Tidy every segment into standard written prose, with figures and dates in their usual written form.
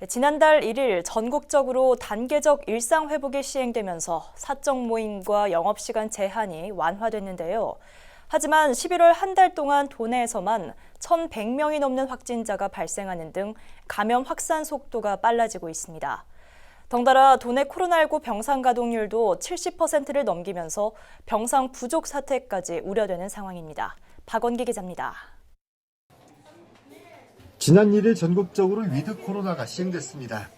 지난달 1일 전국적으로 단계적 일상 회복이 시행되면서 사적 모임과 영업시간 제한이 완화됐는데요. 하지만 11월 한 달 동안 도내에서만 1,100명이 넘는 확진자가 발생하는 등 감염 확산 속도가 빨라지고 있습니다. 덩달아 도내 코로나19 병상 가동률도 70%를 넘기면서 병상 부족 사태까지 우려되는 상황입니다. 박원기 기자입니다. 지난 1일 전국적으로 위드 코로나가 시행됐습니다.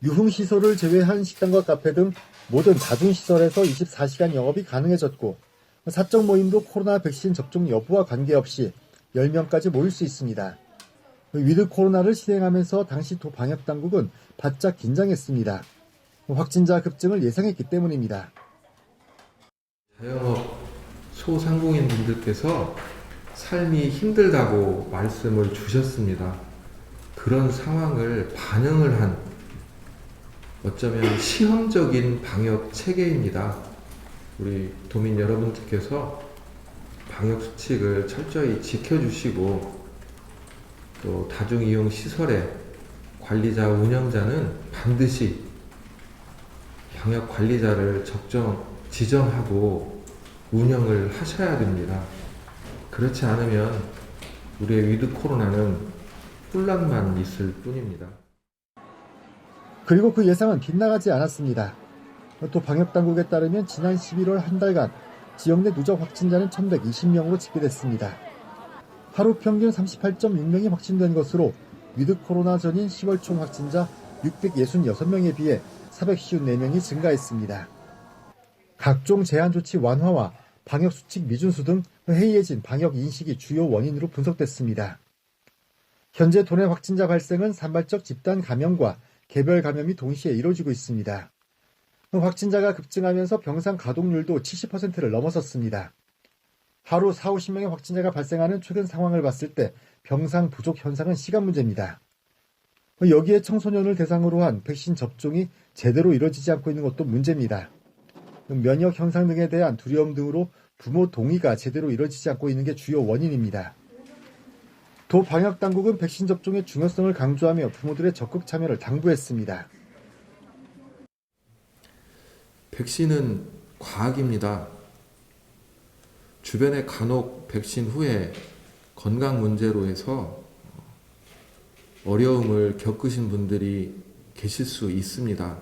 유흥시설을 제외한 식당과 카페 등 모든 다중시설에서 24시간 영업이 가능해졌고 사적 모임도 코로나 백신 접종 여부와 관계없이 10명까지 모일 수 있습니다. 위드 코로나를 시행하면서 당시 도 방역당국은 바짝 긴장했습니다. 확진자 급증을 예상했기 때문입니다. 자영업 소상공인 분들께서 삶이 힘들다고 말씀을 주셨습니다. 그런 상황을 반영을 한 어쩌면 시험적인 방역 체계입니다. 우리 도민 여러분들께서 방역 수칙을 철저히 지켜주시고 또 다중이용 시설의 관리자, 운영자는 반드시 방역 관리자를 지정하고 운영을 하셔야 됩니다. 그렇지 않으면 우리의 위드 코로나는 혼란만 있을 뿐입니다. 그리고 그 예상은 빗나가지 않았습니다. 또 방역당국에 따르면 지난 11월 한 달간 지역 내 누적 확진자는 1,120명으로 집계됐습니다. 하루 평균 38.6명이 확진된 것으로 위드 코로나 전인 10월 총 확진자 666명에 비해 454명이 증가했습니다. 각종 제한 조치 완화와 방역수칙 미준수 등 해이해진 방역 인식이 주요 원인으로 분석됐습니다. 현재 도내 확진자 발생은 산발적 집단 감염과 개별 감염이 동시에 이루어지고 있습니다. 확진자가 급증하면서 병상 가동률도 70%를 넘어섰습니다. 하루 40-50명의 확진자가 발생하는 최근 상황을 봤을 때 병상 부족 현상은 시간 문제입니다. 여기에 청소년을 대상으로 한 백신 접종이 제대로 이루어지지 않고 있는 것도 문제입니다. 면역 현상 등에 대한 두려움 등으로 부모 동의가 제대로 이루어지지 않고 있는 게 주요 원인입니다. 도 방역당국은 백신 접종의 중요성을 강조하며 부모들의 적극 참여를 당부했습니다. 백신은 과학입니다. 주변에 간혹 백신 후에 건강 문제로 해서 어려움을 겪으신 분들이 계실 수 있습니다.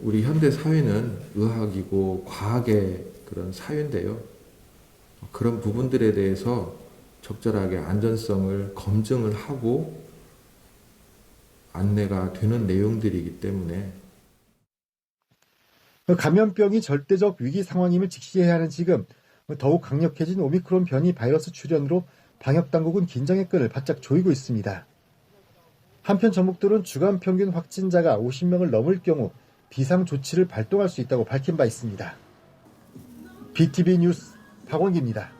우리 현대 사회는 의학이고 과학의 그런 사회인데요. 그런 부분들에 대해서 적절하게 안전성을 검증을 하고 안내가 되는 내용들이기 때문에 감염병이 절대적 위기 상황임을 직시해야 하는 지금 더욱 강력해진 오미크론 변이 바이러스 출현으로 방역당국은 긴장의 끈을 바짝 조이고 있습니다. 한편 전북도는 주간 평균 확진자가 50명을 넘을 경우 비상조치를 발동할 수 있다고 밝힌 바 있습니다. BTV 뉴스 박원기입니다.